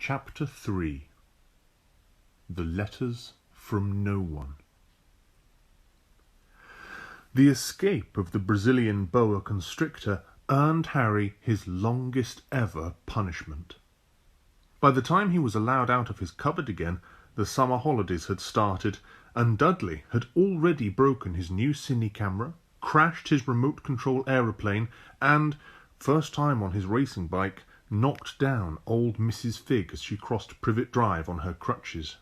Chapter 3. The Letters from No One. The escape of the Brazilian boa constrictor earned Harry his longest ever punishment. By the time he was allowed out of his cupboard again, the summer holidays had started, and Dudley had already broken his new cine camera, crashed his remote control aeroplane, and, first time on his racing bike, knocked down old Mrs. Figg as she crossed Privet Drive on her crutches.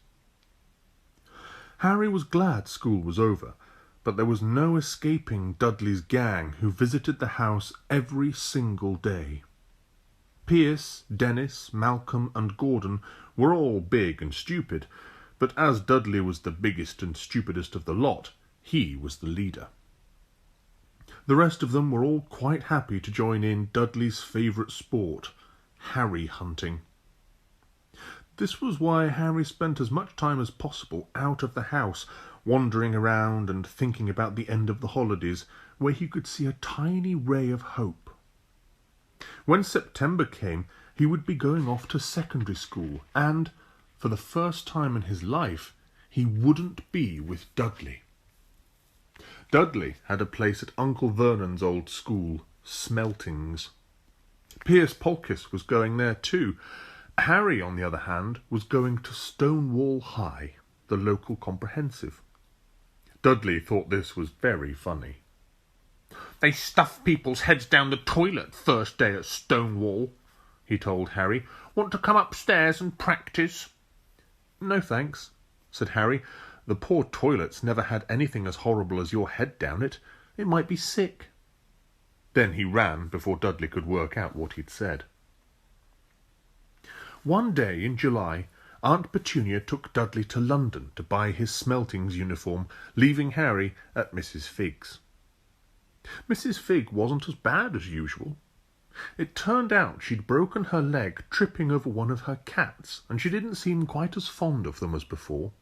Harry was glad school was over, but there was no escaping Dudley's gang, who visited the house every single day. Pierce, Dennis, Malcolm, and Gordon were all big and stupid, but as Dudley was the biggest and stupidest of the lot, he was the leader. The rest of them were all quite happy to join in Dudley's favourite sport, Harry hunting. This was why Harry spent as much time as possible out of the house, wandering around and thinking about the end of the holidays, where he could see a tiny ray of hope. When September came, he would be going off to secondary school, and, for the first time in his life, he wouldn't be with Dudley. Dudley had a place at Uncle Vernon's old school, Smeltings. Pierce Polkiss was going there too. Harry, on the other hand, was going to Stonewall High, the local comprehensive. Dudley thought this was very funny. "They stuff people's heads down the toilet first day at Stonewall," he told Harry. "Want to come upstairs and practice?" "No, thanks," said Harry. "The poor toilets never had anything as horrible as your head down it. It might be sick." Then he ran before Dudley could work out what he'd said. One day in July, Aunt Petunia took Dudley to London to buy his Smeltings uniform, leaving Harry at Mrs. Figg's. Mrs. Figg wasn't as bad as usual. It turned out she'd broken her leg tripping over one of her cats, and she didn't seem quite as fond of them as before.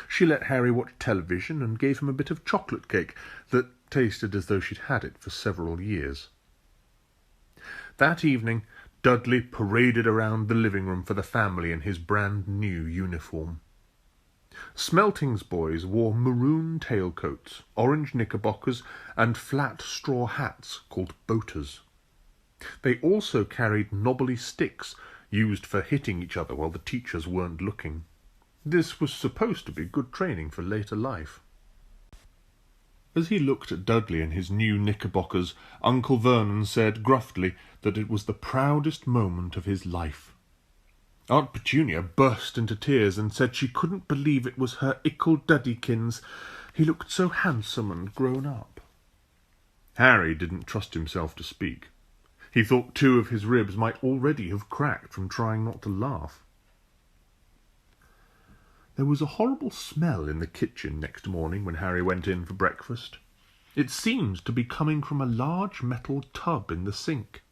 She let Harry watch television and gave him a bit of chocolate cake that tasted as though she'd had it for several years. That evening, Dudley paraded around the living room for the family in his brand new uniform. Smeltings boys wore maroon tailcoats, orange knickerbockers, and flat straw hats called boaters. They also carried knobbly sticks used for hitting each other while the teachers weren't looking. This was supposed to be good training for later life. As he looked at Dudley in his new knickerbockers, Uncle Vernon said gruffly that it was the proudest moment of his life. Aunt Petunia burst into tears and said she couldn't believe it was her ickle Duddykins. He looked so handsome and grown up. Harry didn't trust himself to speak. He thought 2 of his ribs might already have cracked from trying not to laugh. There was a horrible smell in the kitchen next morning when Harry went in for breakfast. It seemed to be coming from a large metal tub in the sink.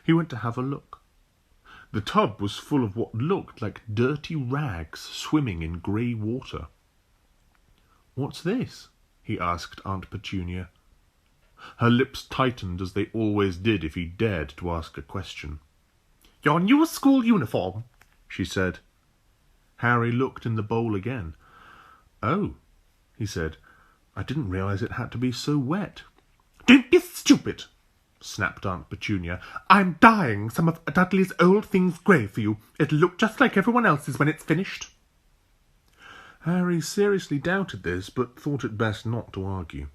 He went to have a look. The tub was full of what looked like dirty rags swimming in grey water. "What's this?" he asked Aunt Petunia. Her lips tightened, as they always did if he dared to ask a question. "Your new school uniform," she said. Harry looked in the bowl again. "Oh," he said, "I didn't realize it had to be so wet." "Don't be stupid," snapped Aunt Petunia. "I'm dyeing some of Dudley's old things grey for you. It'll look just like everyone else's when it's finished." Harry seriously doubted this, but thought it best not to argue.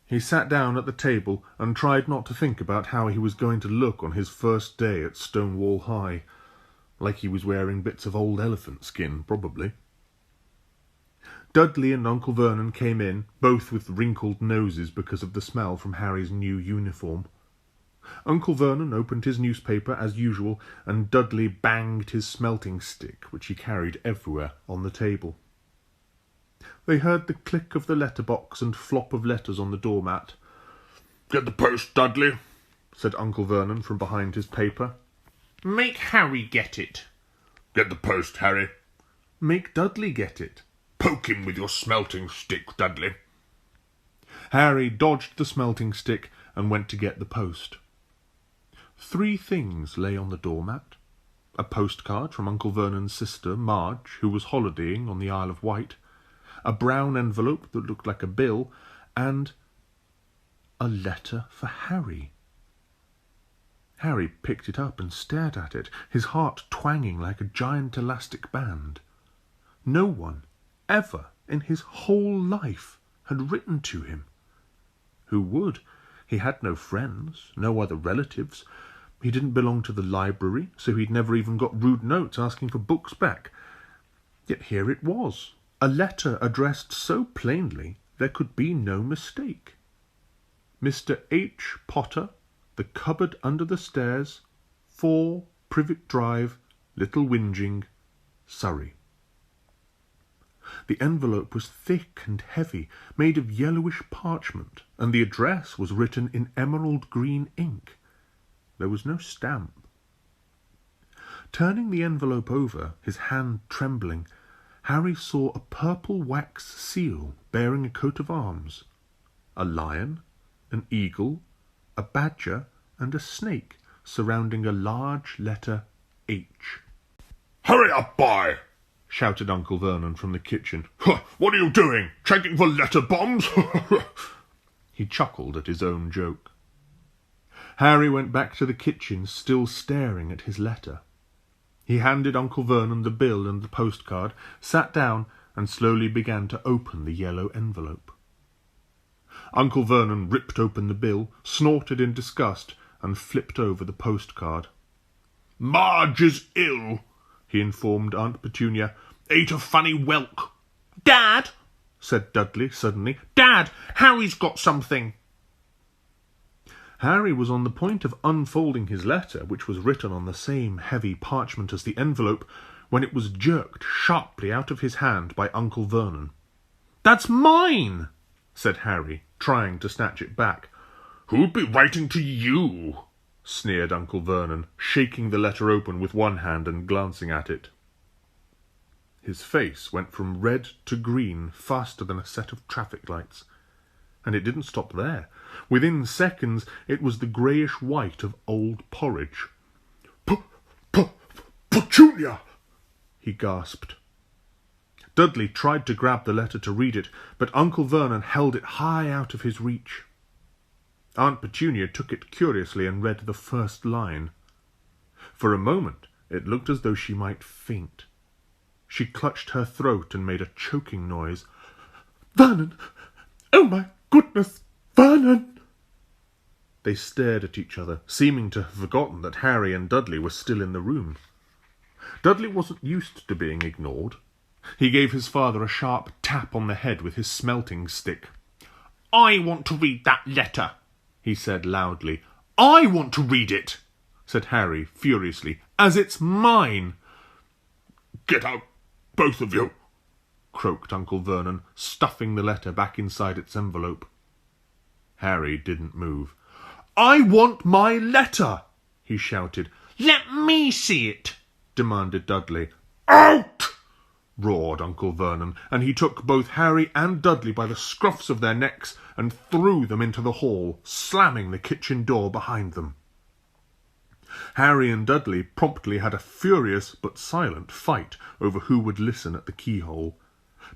He sat down at the table and tried not to think about how he was going to look on his first day at Stonewall High. Like he was wearing bits of old elephant skin, probably. Dudley and Uncle Vernon came in, both with wrinkled noses because of the smell from Harry's new uniform. Uncle Vernon opened his newspaper as usual, and Dudley banged his smelting stick, which he carried everywhere, on the table. They heard the click of the letterbox and flop of letters on the doormat. "Get the post, Dudley," said Uncle Vernon from behind his paper. "Make Harry get it." "Get the post, Harry." "Make Dudley get it." "Poke him with your smelting stick, Dudley." Harry dodged the smelting stick and went to get the post. 3 things lay on the doormat: a postcard from Uncle Vernon's sister, Marge, who was holidaying on the Isle of Wight, a brown envelope that looked like a bill, and a letter for Harry. Harry picked it up and stared at it, his heart twanging like a giant elastic band. No one, ever, in his whole life, had written to him. Who would? He had no friends, no other relatives. He didn't belong to the library, so he'd never even got rude notes asking for books back. Yet here it was, a letter addressed so plainly there could be no mistake. Mr. H. Potter, The Cupboard Under the Stairs, 4 Privet Drive, Little Whinging, Surrey. The envelope was thick and heavy, made of yellowish parchment, and the address was written in emerald green ink. There was no stamp. Turning the envelope over, his hand trembling, Harry saw a purple wax seal bearing a coat of arms, a lion, an eagle, a badger, and a snake surrounding a large letter H. "Hurry up, boy!" shouted Uncle Vernon from the kitchen. "What are you doing? Checking for letter bombs?" He chuckled at his own joke. Harry went back to the kitchen, still staring at his letter. He handed Uncle Vernon the bill and the postcard, sat down, and slowly began to open the yellow envelope. Uncle Vernon ripped open the bill, snorted in disgust, and flipped over the postcard. "Marge is ill," he informed Aunt Petunia. "Ate a funny whelk." "Dad," said Dudley suddenly. "Dad, Harry's got something." Harry was on the point of unfolding his letter, which was written on the same heavy parchment as the envelope, when it was jerked sharply out of his hand by Uncle Vernon. "That's mine," said Harry, trying to snatch it back. "Who'd be writing to you?" sneered Uncle Vernon, shaking the letter open with one hand and glancing at it. His face went from red to green faster than a set of traffic lights. And it didn't stop there. Within seconds, it was the greyish-white of old porridge. "Petunia!" he gasped. Dudley tried to grab the letter to read it, but Uncle Vernon held it high out of his reach. Aunt Petunia took it curiously and read the first line. For a moment, it looked as though she might faint. She clutched her throat and made a choking noise. "Vernon! Oh, my goodness, Vernon!" They stared at each other, seeming to have forgotten that Harry and Dudley were still in the room. Dudley wasn't used to being ignored. He gave his father a sharp tap on the head with his smelting stick. "I want to read that letter," he said loudly. "I want to read it," said Harry furiously, "as it's mine." "Get out, both of you!" croaked Uncle Vernon, stuffing the letter back inside its envelope. Harry didn't move. "I want my letter," he shouted. "Let me see it," demanded Dudley. "Out!" roared Uncle Vernon, and he took both Harry and Dudley by the scruffs of their necks and threw them into the hall, slamming the kitchen door behind them. Harry and Dudley promptly had a furious but silent fight over who would listen at the keyhole.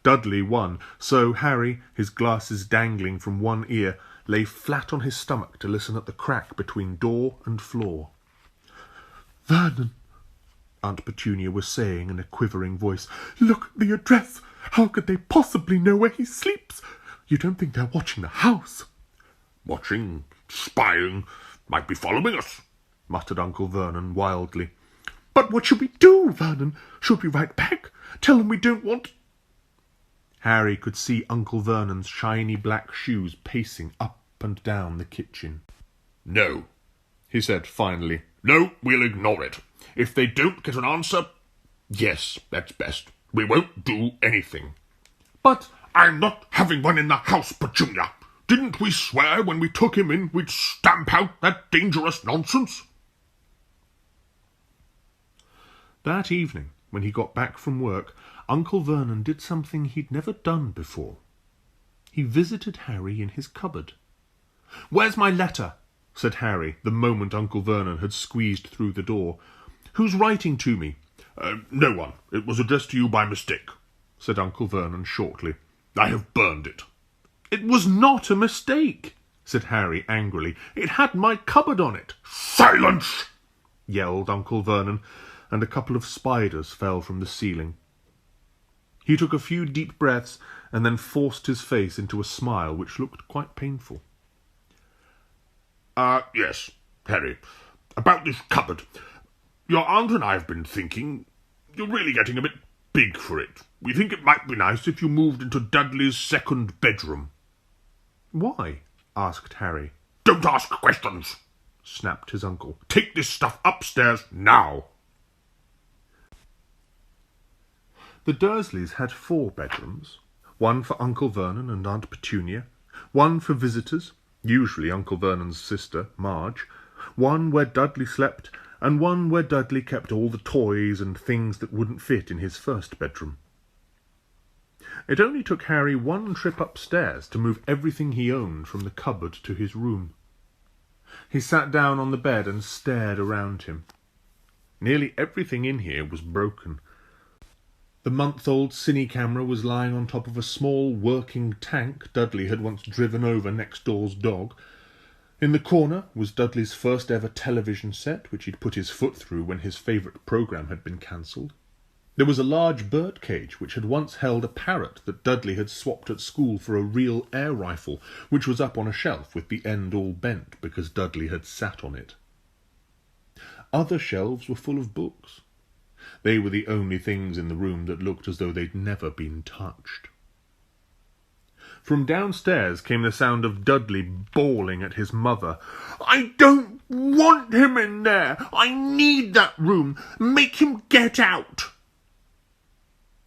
Dudley won, so Harry, his glasses dangling from one ear, lay flat on his stomach to listen at the crack between door and floor. "Vernon," Aunt Petunia was saying in a quivering voice, "look at the address. How could they possibly know where he sleeps? You don't think they're watching the house?" "Watching, spying, might be following us," muttered Uncle Vernon wildly. "But what should we do, Vernon? Should we write back? Tell them we don't want—" Harry could see Uncle Vernon's shiny black shoes pacing up and down the kitchen. "No," he said finally. "No, we'll ignore it. If they don't get an answer, yes, that's best. We won't do anything." "But I'm not having one in the house, Petunia. Didn't we swear when we took him in we'd stamp out that dangerous nonsense?" That evening, when he got back from work, Uncle Vernon did something he'd never done before. He visited Harry in his cupboard. "Where's my letter?" said Harry, the moment Uncle Vernon had squeezed through the door. Who's writing to me?" No one. It was addressed to you by mistake," said Uncle Vernon shortly. "I have burned it." "It was not a mistake," said Harry angrily. "It had my cupboard on it." "Silence!" yelled Uncle Vernon, and a couple of spiders fell from the ceiling. He took a few deep breaths and then forced his face into a smile which looked quite painful. Yes, Harry. About this cupboard. Your aunt and I have been thinking you're really getting a bit big for it. We think it might be nice if you moved into Dudley's second bedroom." "Why?" asked Harry. "Don't ask questions," snapped his uncle. "Take this stuff upstairs now." The Dursleys had 4 bedrooms, one for Uncle Vernon and Aunt Petunia, one for visitors, usually Uncle Vernon's sister, Marge, one where Dudley slept, and one where Dudley kept all the toys and things that wouldn't fit in his first bedroom. It only took Harry 1 trip upstairs to move everything he owned from the cupboard to his room. He sat down on the bed and stared around him. Nearly everything in here was broken. The month-old cine camera was lying on top of a small working tank Dudley had once driven over next door's dog. In the corner was Dudley's first ever television set, which he'd put his foot through when his favourite programme had been cancelled. There was a large bird cage which had once held a parrot that Dudley had swapped at school for a real air rifle, which was up on a shelf with the end all bent because Dudley had sat on it. Other shelves were full of books. They were the only things in the room that looked as though they'd never been touched. From downstairs came the sound of Dudley bawling at his mother. "I don't want him in there! I need that room! Make him get out!"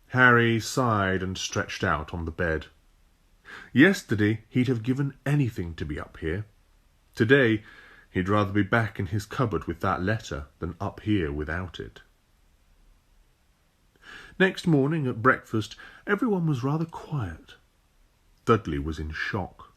Harry sighed and stretched out on the bed. Yesterday he'd have given anything to be up here. Today he'd rather be back in his cupboard with that letter than up here without it. Next morning at breakfast everyone was rather quiet. Dudley was in shock.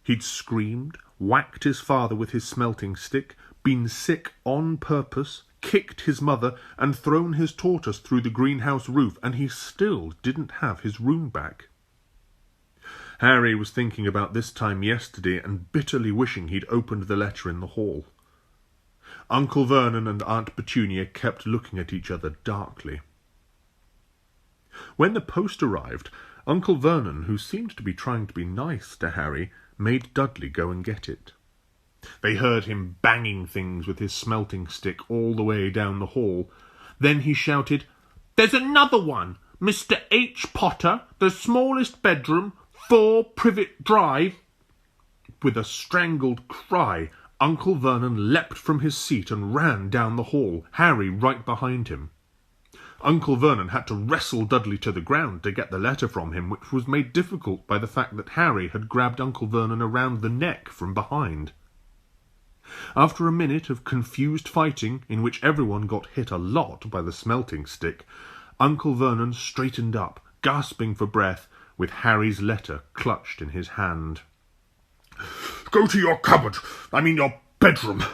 He'd screamed, whacked his father with his smelting stick, been sick on purpose, kicked his mother, and thrown his tortoise through the greenhouse roof, and he still didn't have his room back. Harry was thinking about this time yesterday and bitterly wishing he'd opened the letter in the hall. Uncle Vernon and Aunt Petunia kept looking at each other darkly. When the post arrived, Uncle Vernon, who seemed to be trying to be nice to Harry, made Dudley go and get it. They heard him banging things with his smelting stick all the way down the hall. Then he shouted, "There's another one! Mr. H. Potter, the smallest bedroom, 4 Privet Drive." With a strangled cry, Uncle Vernon leapt from his seat and ran down the hall, Harry right behind him. Uncle Vernon had to wrestle Dudley to the ground to get the letter from him, which was made difficult by the fact that Harry had grabbed Uncle Vernon around the neck from behind. After a minute of confused fighting, in which everyone got hit a lot by the smelting stick, Uncle Vernon straightened up, gasping for breath, with Harry's letter clutched in his hand. "Go to your cupboard. Your bedroom,"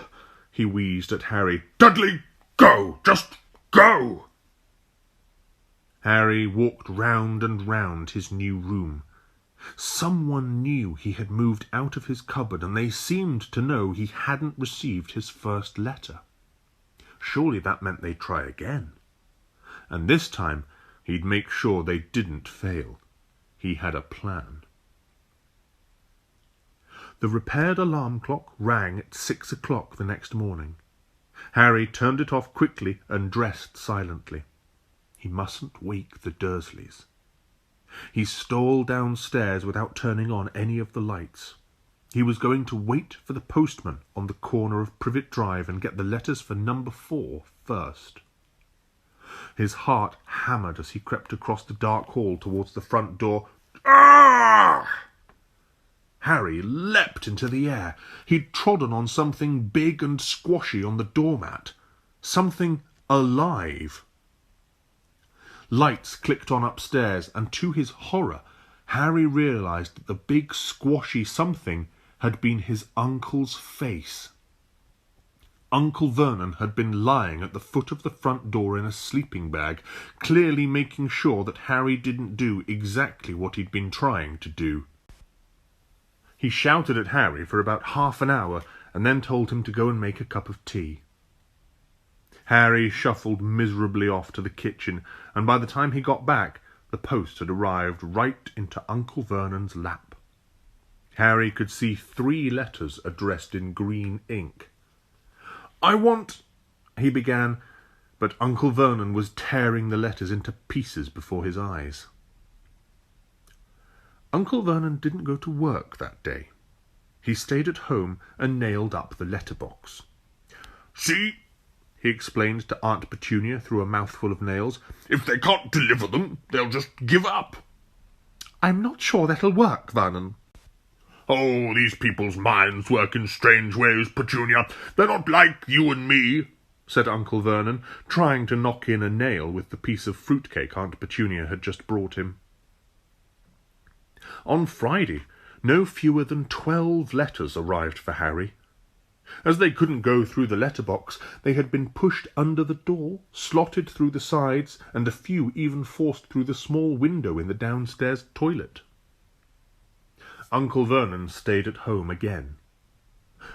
he wheezed at Harry. "Dudley, go! Just go!" Harry walked round and round his new room. Someone knew he had moved out of his cupboard, and they seemed to know he hadn't received his first letter. Surely that meant they'd try again. And this time he'd make sure they didn't fail. He had a plan. The repaired alarm clock rang at 6 o'clock the next morning. Harry turned it off quickly and dressed silently. He mustn't wake the Dursleys. He stole downstairs without turning on any of the lights. He was going to wait for the postman on the corner of Privet Drive and get the letters for number 4 first. His heart hammered as he crept across the dark hall towards the front door. Ah! Harry leapt into the air. He'd trodden on something big and squashy on the doormat. Something alive. Lights clicked on upstairs, and to his horror, Harry realised that the big squashy something had been his uncle's face. Uncle Vernon had been lying at the foot of the front door in a sleeping bag, clearly making sure that Harry didn't do exactly what he'd been trying to do. He shouted at Harry for about half an hour and then told him to go and make a cup of tea. Harry shuffled miserably off to the kitchen, and by the time he got back, the post had arrived right into Uncle Vernon's lap. Harry could see 3 letters addressed in green ink. "I want—" he began, but Uncle Vernon was tearing the letters into pieces before his eyes. Uncle Vernon didn't go to work that day. He stayed at home and nailed up the letterbox. "See," he explained to Aunt Petunia through a mouthful of nails, "if they can't deliver them, they'll just give up." "I'm not sure that'll work, Vernon." "Oh, these people's minds work in strange ways, Petunia. They're not like you and me," said Uncle Vernon, trying to knock in a nail with the piece of fruitcake Aunt Petunia had just brought him. On Friday, no fewer than 12 letters arrived for Harry. As they couldn't go through the letterbox, they had been pushed under the door, slotted through the sides, and a few even forced through the small window in the downstairs toilet. Uncle Vernon stayed at home again.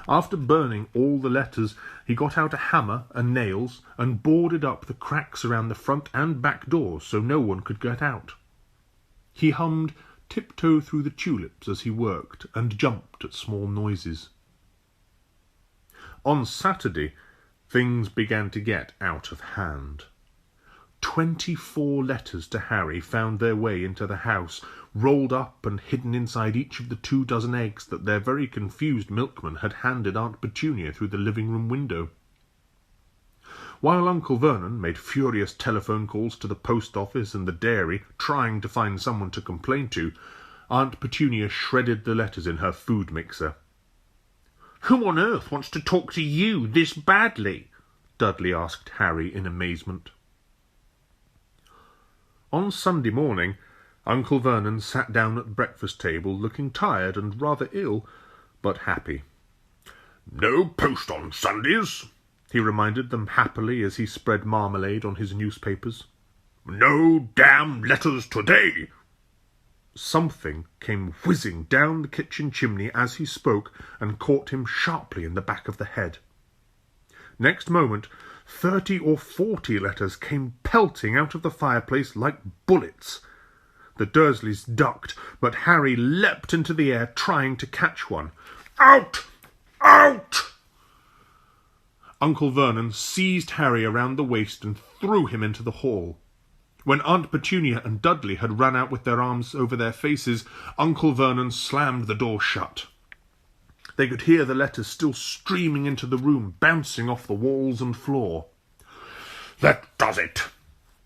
After burning all the letters, he got out a hammer and nails and boarded up the cracks around the front and back doors so no one could get out. He hummed "Tiptoe Through the Tulips" as he worked and jumped at small noises. On Saturday, things began to get out of hand. 24 letters to Harry found their way into the house, rolled up and hidden inside each of the 24 eggs that their very confused milkman had handed Aunt Petunia through the living-room window. While Uncle Vernon made furious telephone calls to the post office and the dairy, trying to find someone to complain to, Aunt Petunia shredded the letters in her food mixer. "Who on earth wants to talk to you this badly?" Dudley asked Harry in amazement. On Sunday morning, Uncle Vernon sat down at the breakfast table looking tired and rather ill, but happy. "No post on Sundays," he reminded them happily as he spread marmalade on his newspapers. "No damn letters today." Something came whizzing down the kitchen chimney as he spoke and caught him sharply in the back of the head. Next moment, 30 or 40 letters came pelting out of the fireplace like bullets. The Dursleys ducked, but Harry leapt into the air, trying to catch one. "Out! Out!" Uncle Vernon seized Harry around the waist and threw him into the hall. When Aunt Petunia and Dudley had run out with their arms over their faces, Uncle Vernon slammed the door shut. They could hear the letters still streaming into the room, bouncing off the walls and floor. "That does it,"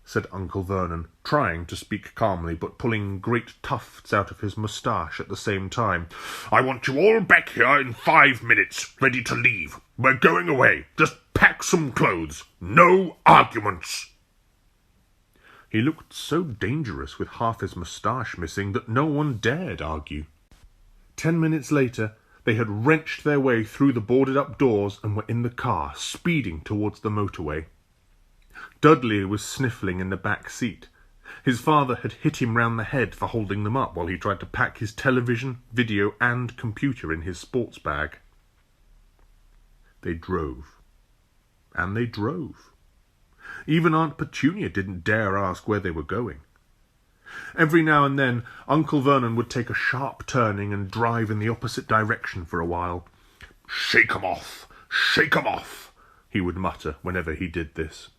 said Uncle Vernon, trying to speak calmly, but pulling great tufts out of his moustache at the same time. "I want you all back here in 5 minutes, ready to leave. We're going away. Just pack some clothes. No arguments." He looked so dangerous with half his moustache missing that no one dared argue. 10 minutes later, they had wrenched their way through the boarded-up doors and were in the car, speeding towards the motorway. Dudley was sniffling in the back seat. His father had hit him round the head for holding them up while he tried to pack his television, video, and computer in his sports bag. They drove. And they drove. Even Aunt Petunia didn't dare ask where they were going. Every now and then, Uncle Vernon would take a sharp turning and drive in the opposite direction for a while. "Shake 'em off! Shake 'em off!" he would mutter whenever he did this.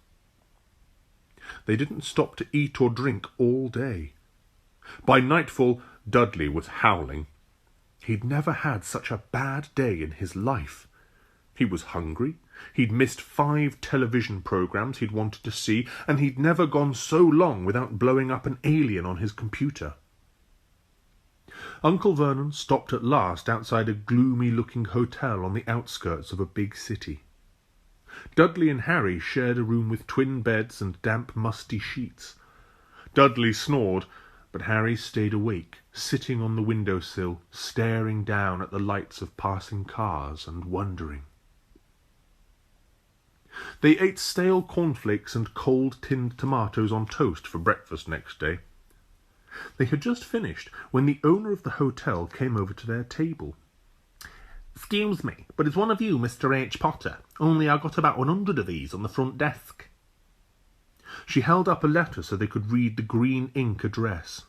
They didn't stop to eat or drink all day. By nightfall, Dudley was howling. He'd never had such a bad day in his life. He was hungry. He'd missed 5 television programs he'd wanted to see, and he'd never gone so long without blowing up an alien on his computer. Uncle Vernon stopped at last outside a gloomy-looking hotel on the outskirts of a big city. Dudley and Harry shared a room with twin beds and damp, musty sheets. Dudley snored, but Harry stayed awake, sitting on the window-sill, staring down at the lights of passing cars and wondering. They ate stale cornflakes and cold tinned tomatoes on toast for breakfast next day. They had just finished when the owner of the hotel came over to their table. "Excuse me, but is one of you Mr. H. Potter? Only I got about 100 of these on the front desk." She held up a letter so they could read the green ink address.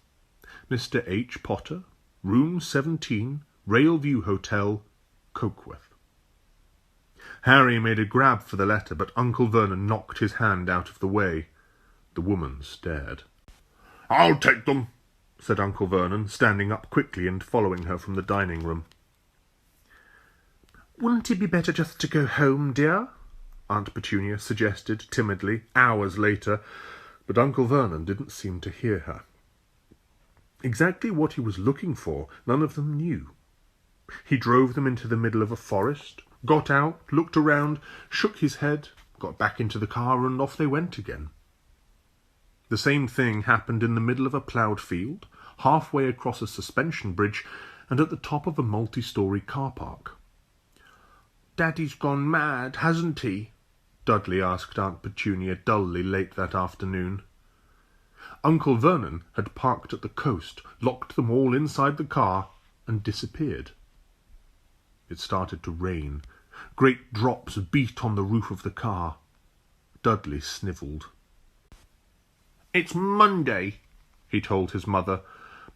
Mr. H. Potter, Room 17, Railview Hotel, Cokeworth. Harry made a grab for the letter, but Uncle Vernon knocked his hand out of the way. The woman stared. "I'll take them," said Uncle Vernon, standing up quickly and following her from the dining room. "Wouldn't it be better just to go home, dear?" Aunt Petunia suggested timidly, hours later, but Uncle Vernon didn't seem to hear her. Exactly what he was looking for, none of them knew. He drove them into the middle of a forest, got out, looked around, shook his head, got back into the car, and off they went again. The same thing happened in the middle of a ploughed field, halfway across a suspension bridge, and at the top of a multi-storey car park. "Daddy's gone mad, hasn't he?" Dudley asked Aunt Petunia dully late that afternoon. Uncle Vernon had parked at the coast, locked them all inside the car, and disappeared. It started to rain. Great drops beat on the roof of the car. Dudley snivelled. "It's Monday," he told his mother.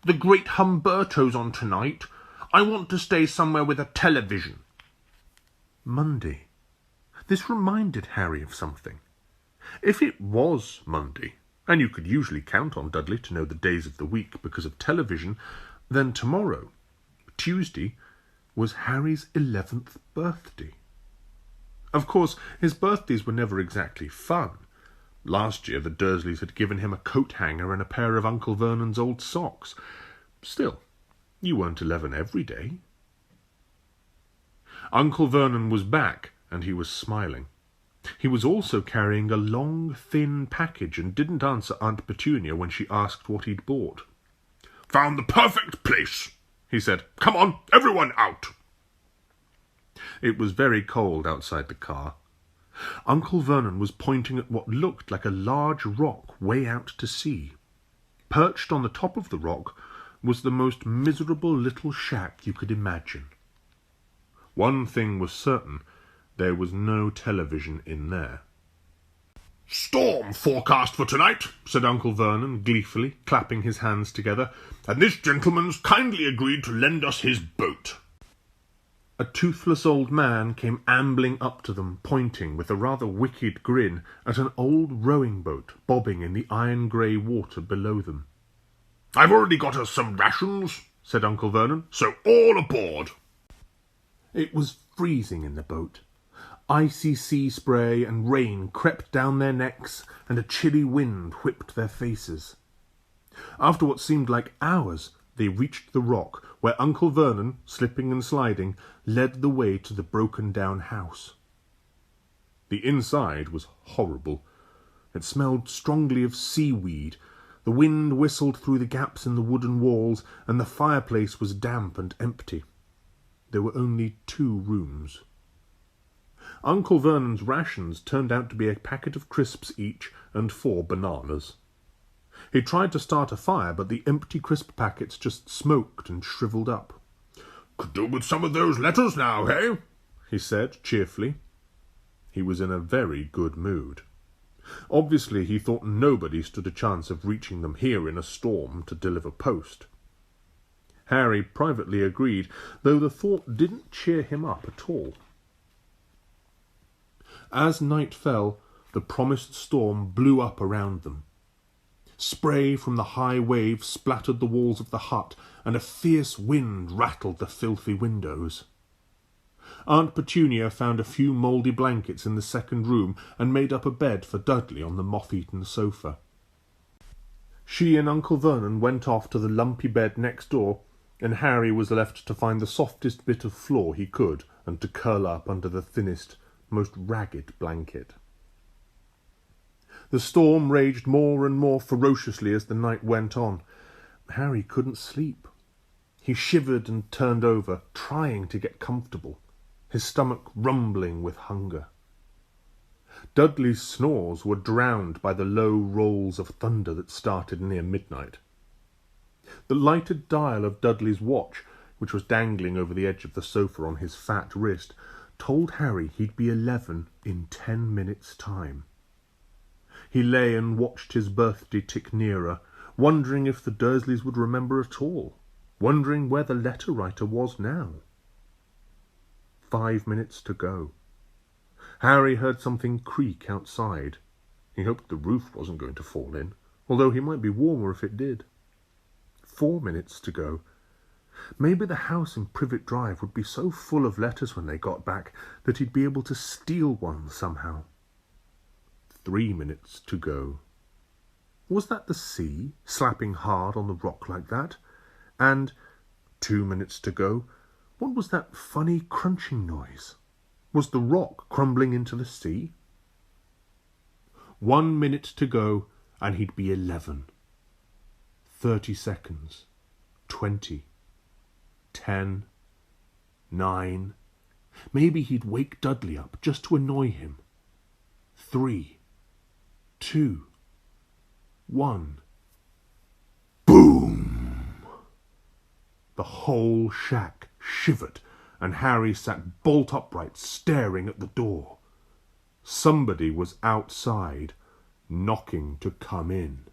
"The Great Humberto's on tonight. I want to stay somewhere with a television." Monday. This reminded Harry of something. If it was Monday, and you could usually count on Dudley to know the days of the week because of television, then tomorrow, Tuesday, was Harry's 11th birthday. Of course, his birthdays were never exactly fun. Last year the Dursleys had given him a coat hanger and a pair of Uncle Vernon's old socks. Still, you weren't 11 every day. Uncle Vernon was back, and he was smiling. He was also carrying a long, thin package and didn't answer Aunt Petunia when she asked what he'd bought. "Found the perfect place," he said. "Come on, everyone out." It was very cold outside the car. Uncle Vernon was pointing at what looked like a large rock way out to sea. Perched on the top of the rock was the most miserable little shack you could imagine. One thing was certain, there was no television in there. "Storm forecast for tonight," said Uncle Vernon gleefully, clapping his hands together, "and this gentleman's kindly agreed to lend us his boat." A toothless old man came ambling up to them, pointing with a rather wicked grin at an old rowing boat bobbing in the iron-grey water below them. "I've already got us some rations," said Uncle Vernon, "so all aboard." It was freezing in the boat. Icy sea spray and rain crept down their necks, and a chilly wind whipped their faces. After what seemed like hours, they reached the rock, where Uncle Vernon, slipping and sliding, led the way to the broken-down house. The inside was horrible. It smelled strongly of seaweed. The wind whistled through the gaps in the wooden walls, and the fireplace was damp and empty. There were only 2 rooms. Uncle Vernon's rations turned out to be a packet of crisps each and 4 bananas. He tried to start a fire, but the empty crisp packets just smoked and shriveled up. "Could do with some of those letters now, hey?" he said cheerfully. He was in a very good mood. Obviously he thought nobody stood a chance of reaching them here in a storm to deliver post. Harry privately agreed, though the thought didn't cheer him up at all. As night fell, the promised storm blew up around them. Spray from the high waves splattered the walls of the hut, and a fierce wind rattled the filthy windows. Aunt Petunia found a few mouldy blankets in the second room and made up a bed for Dudley on the moth-eaten sofa. She and Uncle Vernon went off to the lumpy bed next door, and Harry was left to find the softest bit of floor he could and to curl up under the thinnest, most ragged blanket. The storm raged more and more ferociously as the night went on. Harry couldn't sleep. He shivered and turned over, trying to get comfortable, his stomach rumbling with hunger. Dudley's snores were drowned by the low rolls of thunder that started near midnight. The lighted dial of Dudley's watch, which was dangling over the edge of the sofa on his fat wrist, told Harry he'd be 11 in 10 minutes' time. He lay and watched his birthday tick nearer, wondering if the Dursleys would remember at all, wondering where the letter-writer was now. 5 minutes to go. Harry heard something creak outside. He hoped the roof wasn't going to fall in, although he might be warmer if it did. 4 minutes to go. Maybe the house in Privet Drive would be so full of letters when they got back that he'd be able to steal one somehow. 3 minutes to go. Was that the sea slapping hard on the rock like that? And 2 minutes to go. What was that funny crunching noise? Was the rock crumbling into the sea? 1 minute to go, and he'd be 11. 30 seconds. 20. 10. 9. Maybe he'd wake Dudley up just to annoy him. 3. 2. 1. Boom! The whole shack shivered, and Harry sat bolt upright, staring at the door. Somebody was outside, knocking to come in.